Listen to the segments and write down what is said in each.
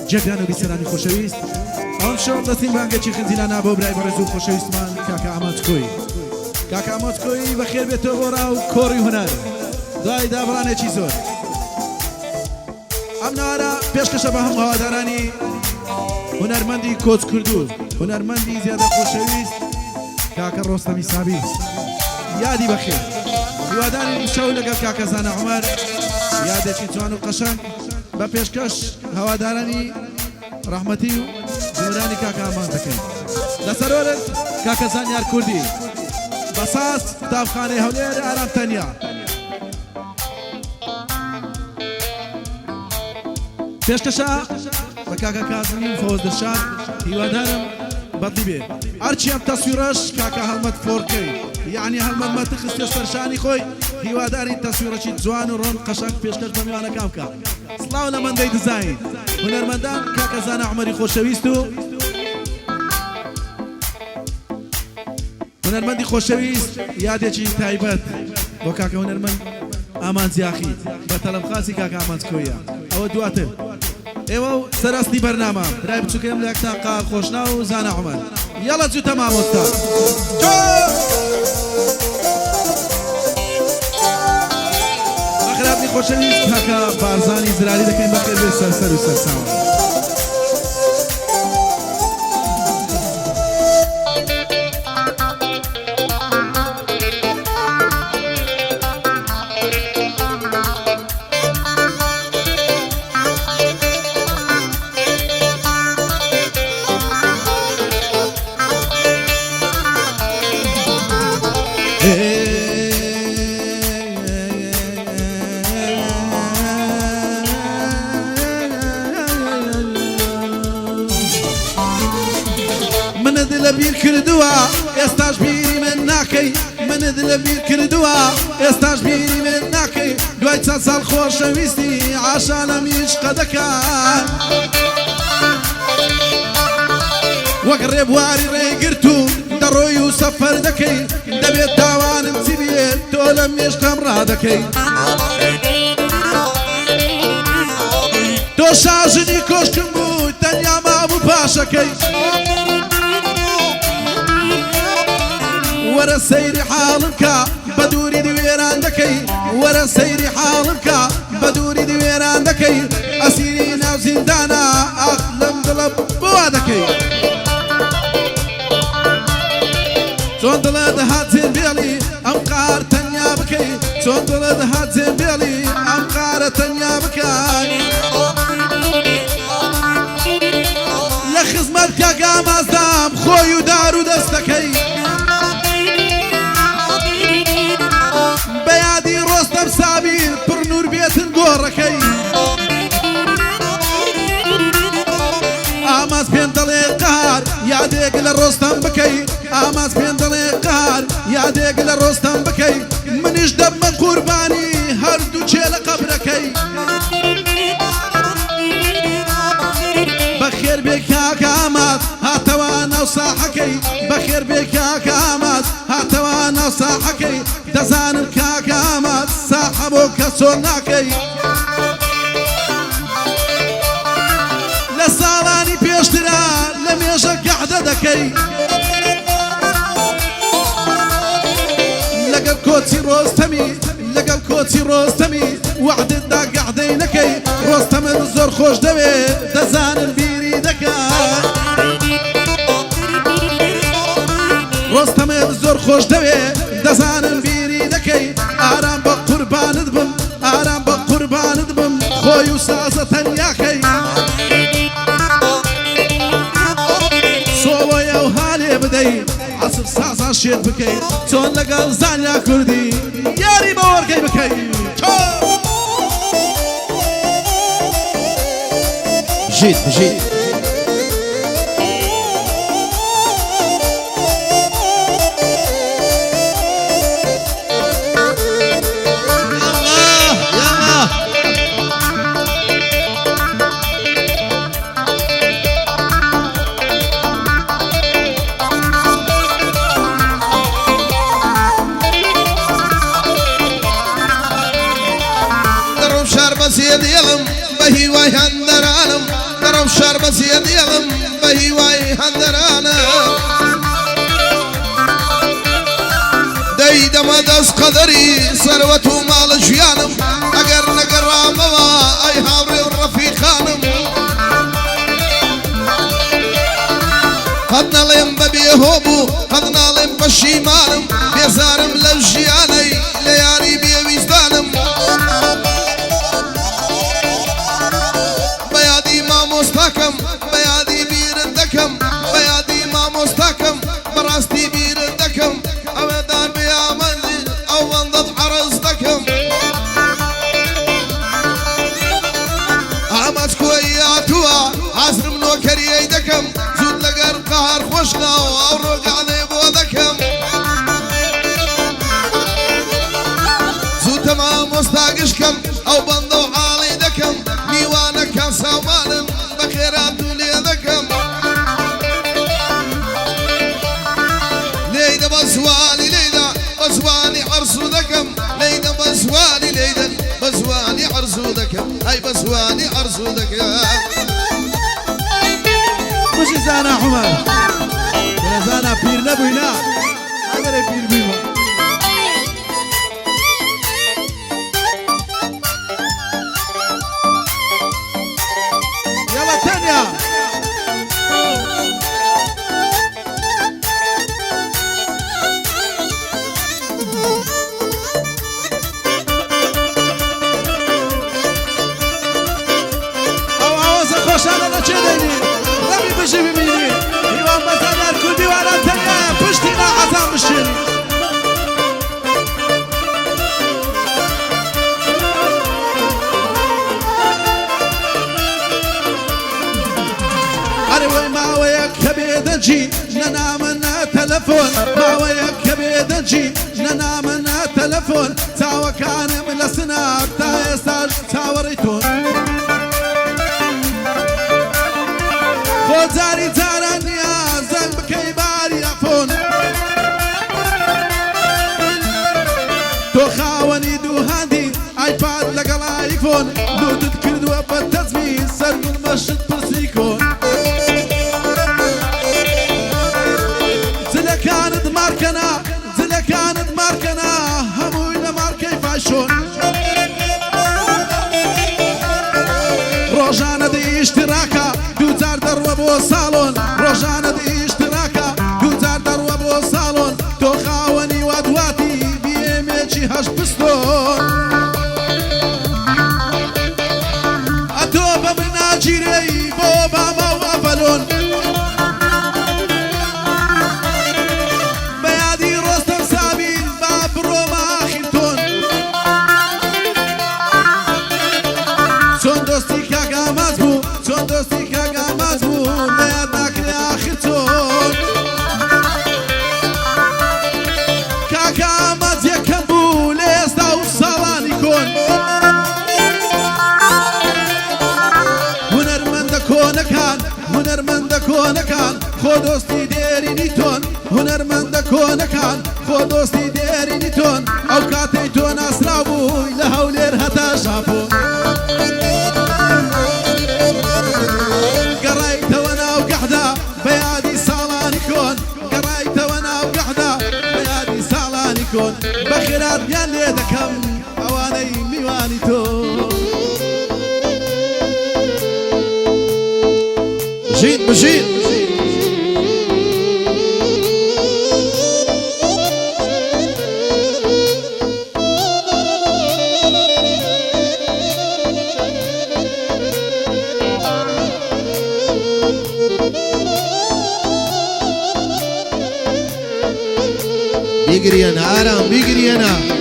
جێگران و بیسەرانی خۆشەویست ئەم شەو دەستین بانگێکی خنجیلانە بۆ برای بەڕێز و خۆشەویستمان کاکە ئامۆچکۆی. کاکە ئامۆچکۆی بەخێر بێتەوە بۆ ڕاو کۆڕی هونەر دوای دابڕانێکی زۆر. ئەم ناوارە پێشکەشە بە هەموو هەوادارانی هونەرمەندی کۆچ کردو، هونەرمەندی زیادە خۆشەویست کاکە ڕۆستەمی سابی یادی بەخێر. هیواداری شەو لەگەڵ کاکە زانە عومەر یادێکی جوان و قەشەنگ بە پێشکەش هەوادارانی ڕەحمەتی و زمرانی کاکە ئامان دەکەین. لەسەرۆرت کاکە زانیار کوردی بەساس قوتابخانەی هەولێر ئارام تەنیا. پێشکەشە بە کاکە کازمی فەوز دەشاد هیوادارم بەدڵی بێ. ئەرچی ئەم تەسویرەش کاکە هەڵمەت فۆرکەی یعنی هەڵمەت مەتە خستێ سەرشانی خۆی هیواداری تەسویرەکی جوان و ڕۆن قەشەنگ پێشکەش بە میوانەکان بکە. سڵاو لە مەندەی دزاین هونەرمەندان کاکە زانە عومەری خۆشەویست و هونەرمەندی خۆشەویست یادێکی تایبەت بۆ کاکە هونەرمەند ئامان زیاخی بە تەلەبخاسی کاکە ئامۆچکۆیە. ئەوە دواتر ئێوە و سەراستی بەرنامە برای بچووکەم لە یەکتان قار خۆشنا و زانە عومەر یاڵە جوتە مامۆستا بەخێرهاتنی خۆشەویست کاکە بارزانی زرالی دەکەین بەخێر بێ سەرسەر و سەرساوە. منت لەبیر کردووە ئێستاش بیری من ناکەی، منت لەبیر کردووە ئێستاش بیری من ناکەی، دوای چەند ساڵ خۆشەویستی عاشا لە میشقە دەکات وەک ڕێبواری ڕێگرت و دەڕۆی و سەفەر دەکەی دەبێت داوانم چی بێت تۆ لە مێشقەم ڕادەکەی. تۆ شاژنی کۆشکم بوو تەنیا مابوو پاشەکەی وەرە سەیری حاڵم کە بە دووری دوێران دەکەی، وەرە سەیری حاڵم کە بە دووری دوێران دەکەی، ئەسیری ناو زیندانە ئاخ لەم دڵە بوا دەکەی. چۆن دڵە دەهات جێبێڵی ئەم قار تەنیا بکەی، چۆن دڵە دەهات جێبێڵی ئەم قارە تەنیا بکەی. لە خزمەت کاکە ئامازدام خۆی و دار و دەستەکەی بە یادی ڕۆستەم سابیر پڕ نور بێتن گۆڕەکەی. ئاماز پێم دەڵێ قار یادێک لە ڕۆستەم بکەی، ئاماز پێم دەڵێ قار یادێک لە ڕۆستەم بکەی، منیش دەبمە قوربانی هەردوو چێ لە قەبرەکەی. بەخێر بێ کاکە ئاماز هاتەوە ناو ساحەکەی، بەخێر بێ کاکە ئاماز هاتەوە ناو ساحەکەی، دەزانم کاکە ئاماز ساحە بۆ کەسۆ ناکەی. لە ساڵانی پێشترا لە مێژە گەحدە دەکەی، لەگەڵ کۆچی ڕۆستەمی لەگەڵ کۆچی ڕۆستەمی وعدتدا گەحدەی نەکەی، ڕۆستەمن زۆر خۆش دەوێت دەزانم بیری دەکات، ڕۆستەمن زۆر خۆش دەوێت دەزانم بیری دەکەی. ئارام بە قوربانت بم، ئارام بە قوربانت بم خۆی و سازە تەنیاکەی. سۆڵۆیە و هالێ بدەی عەسف سازان شێت بکەی، چۆن لەگەڵ زانیا کوردی یاری بە وەرگەی بکەی. بژیت بژیت بسيد يلم بهي واي هندرانم درب شار بسيد يلم بهي واي هندرانم ديد مدس قدري ثروة مال جيانم اگر نقراموا اي هاوري الرفيقانم قد نالم ببيهوبو قد نالم بشيمانم بيزارم لجياني لياري بيويزدانم بيادي ما مستحكم بيادي بيردكم بيادي ما مستحكم براستي بيردكم أبدان بيامني أو منضد عرزدكم عمت كوياتوا عزر منو كريدكم زود لقر قهر خوشنا أو رقع ذي بوذكم زود تمام مستاقشكم أو بندو عالي دكم ميوانا كان سومانم بخيرات وليدكم ليدا بسواني ليدا بسواني عرسو دكم ليدا بسواني ليدا بسواني عرسو دكم هاي بسواني عرسو دكم مش زانا عمر زانا بير نبوينا اگر بير بيما يلا تانية او عوض خوش انا نچدني ربي بشي بميني ايوان بزادر كل ديوانا تانية پشتينا عزام بشيني ما وياك كبيدنجي ننامنا تلفون ما وياك كبيدنجي ننامنا تلفون تاوى كان من السناب تا يستاج تاوريتون خود زاري زارانيا زنب كيباري عفون تو خاوني دو هاندي ايباد لقل ايفون دو تذكر وابد تزمين سرق المشط برسيكون كانت ماركنا زلا كانت ماركنا هموينا ماركي فاشون روجانا دي اشتراكا دوزار دروا بو صالون روجانا دي اشتراكا دوزار دروا بو صالون تو خاوني وادواتي بيميتشي هاش بستون اتوبا من جيري بوبا ما وافلون كان خودستی دیری نیتون هنرمند کن کان خودستی دیری نیتون او کاتی تون اسرابو لهولیر هتا شافو قريت وانا وقحدا بيادي سالاني كون قريت وانا وقحدا بيادي سالاني كون بخيرات قال لي دكم اواني ميواني تون مجيد بيجري انا ارام بيجري انا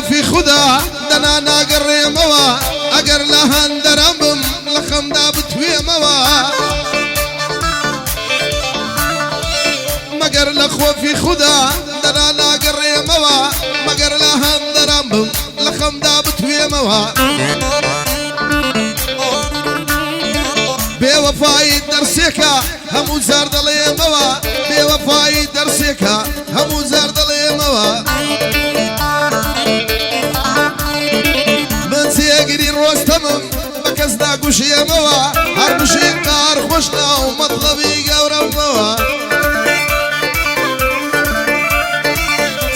في خدا دنا ناقر موا اقر لهن درمم لخم دابت في موا مقر لخوة في خدا دنا ناقر موا مقر لهن درمم لخم دابت في موا بوفاي درسيكا همو زار دلي موا بوفاي درسيكا همو زار دلي موا من سيقري روستمم بكسدا قوشي موا هربشي قار خوشنا ومطلبي قورا موا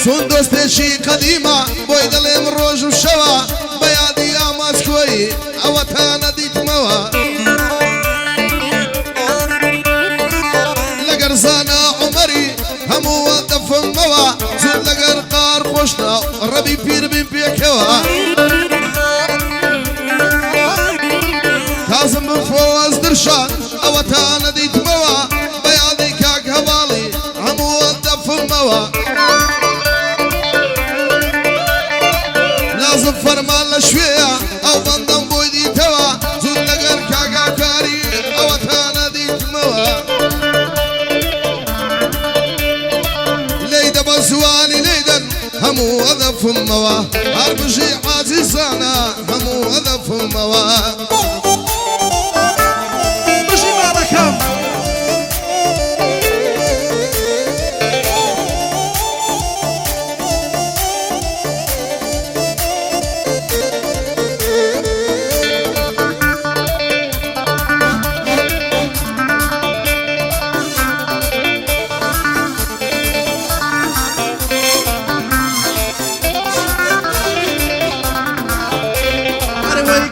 سون دوستشي قديمة بوي دلي من روج وشوا بيادي يا ماسكوي اوتانا ديت موا زانا عمري همو ودف موا زود لقر قار خوشنا ربي بير بين بيكوا كازم بفواز درشان اوتانا ديت موا بياضي كاك هبالي همو ودف موا لازم فرمان لشوية او بندم بوي دي توا زود لقر كاكا كاري اوتانا ديت موا بسواني ليدا همو أذف موا هربشي عزيزانا همو أذف موا بشي مالكم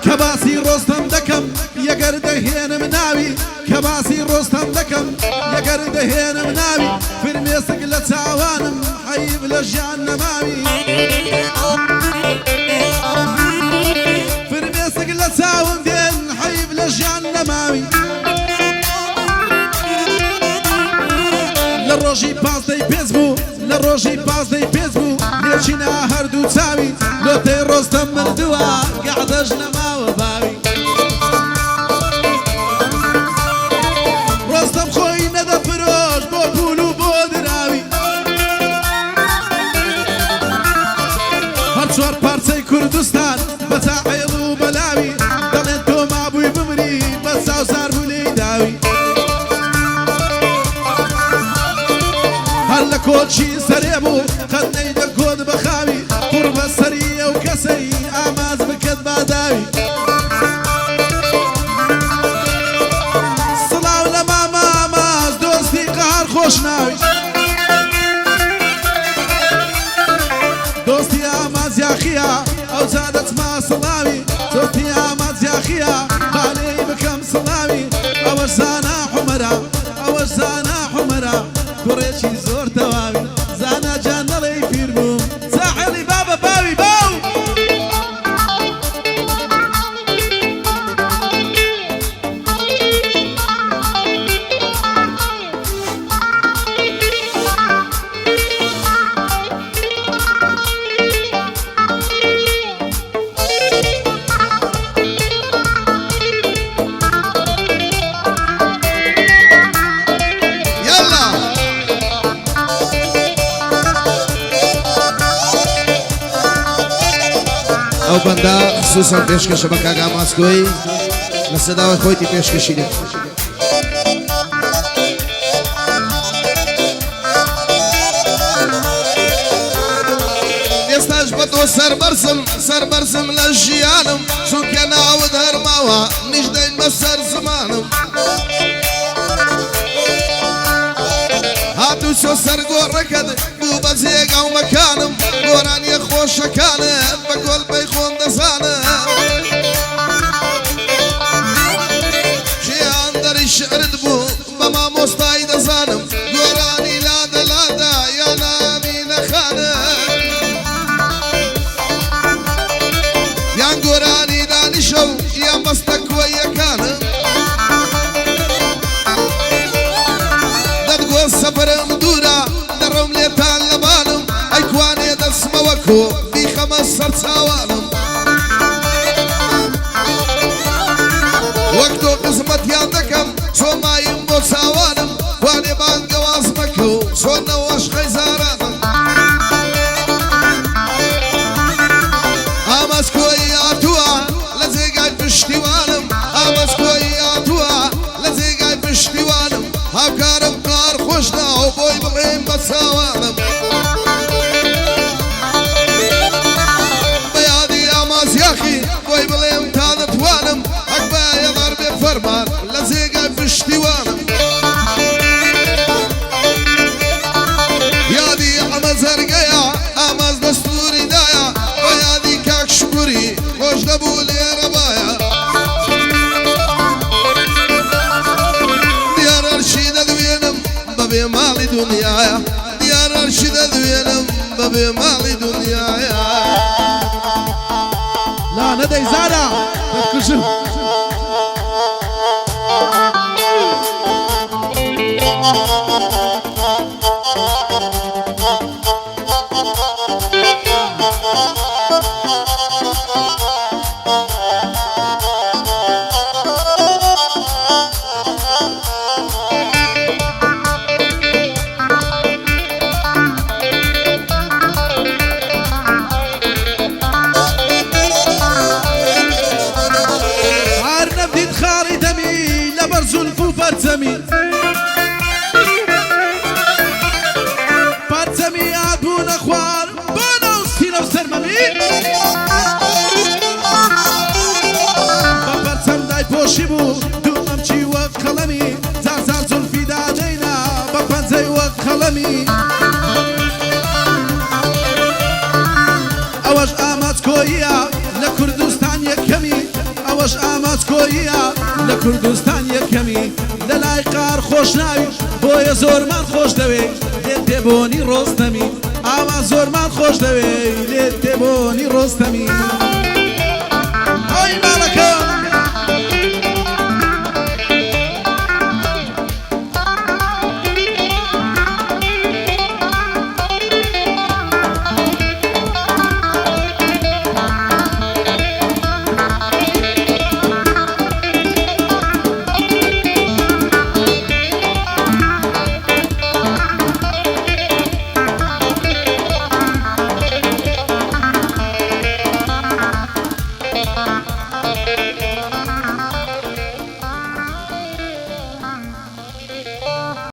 كباسي رستم دكم يقر دهين مناوي كباسي رستم دكم يقر دهين مناوي فرميسك لتعوانم حيب لجان نماوي فرميسك لتعوان دين حيب لجان نماوي للروجي باز دي بيزبو للروجي باز دي بيزبو ليشينا هردو تساوي لو تي رستم من دوا قاعد اجنما وباوي رستم خوي ندى فروش بو بولو بو دراوي هرشوار بارسي كردستان بتاعيل وبلاوي دلنتو مع بوي بمري بساو صار بولي داوي هلا كوتشي سريبو قد نيدا كود بخاوي قرب السرية وكسي أماز بكد باداوي صلاة ولما ماماز دوستي قهر خوشناوي دوستي أماز يا خيا أو زادت ما صلاوي دوستي أماز يا خيا بالي بكم صلاوي أوش زانا حمرا أوش زانا حمرا كوريشي زور تواوي زانا جانلي فيربو ساحلي بابا باوي باو او بندا خصوصا پیشکش بکاگا ماسکوی لصداوی خویتی پیشکشی دی يستاج بطو سر برسم للجيانم شو كان عود هرماوا نجدين مسر زمانم هاتو شو سر قوركد بو بزيق او مكانم قوران يخوش كانت بقول بيخون دسانه شي اندر الشعر دبو بما مستاي دسانم قوراني لادا لادا يا نامي نخانه يا قوراني دانشو يا مستك ويا كانه دقوا السفر مدورة درهم ليتان لبانم ايكواني دسم وكو بي خمس سر سوالم دنيايا ديار رشد دوينم ببي مالي دنيايا لا ندى زارع تكشف پارچەمی ئابوونە خوار بۆ ناو سینە و سەرمەمی بە پەرچەم دایپۆشی بوو دوومەمچی وەک قەڵەمی زار زار زولفی دادەینا بە پەنجەی وەک قەڵەمی ئەوەش ئاماچکۆییە لە کوردستان یەکەمی ئەوەش ئاماچکۆییە لە کوردستان یەکەمی لە لای قار خۆش ناوی بۆیە زۆرمان خۆش دەوێ لێت تێبۆنی ڕۆستەمی ئاوا زۆرمان خۆش دەوێ لێت تێبۆنی ڕۆستەمی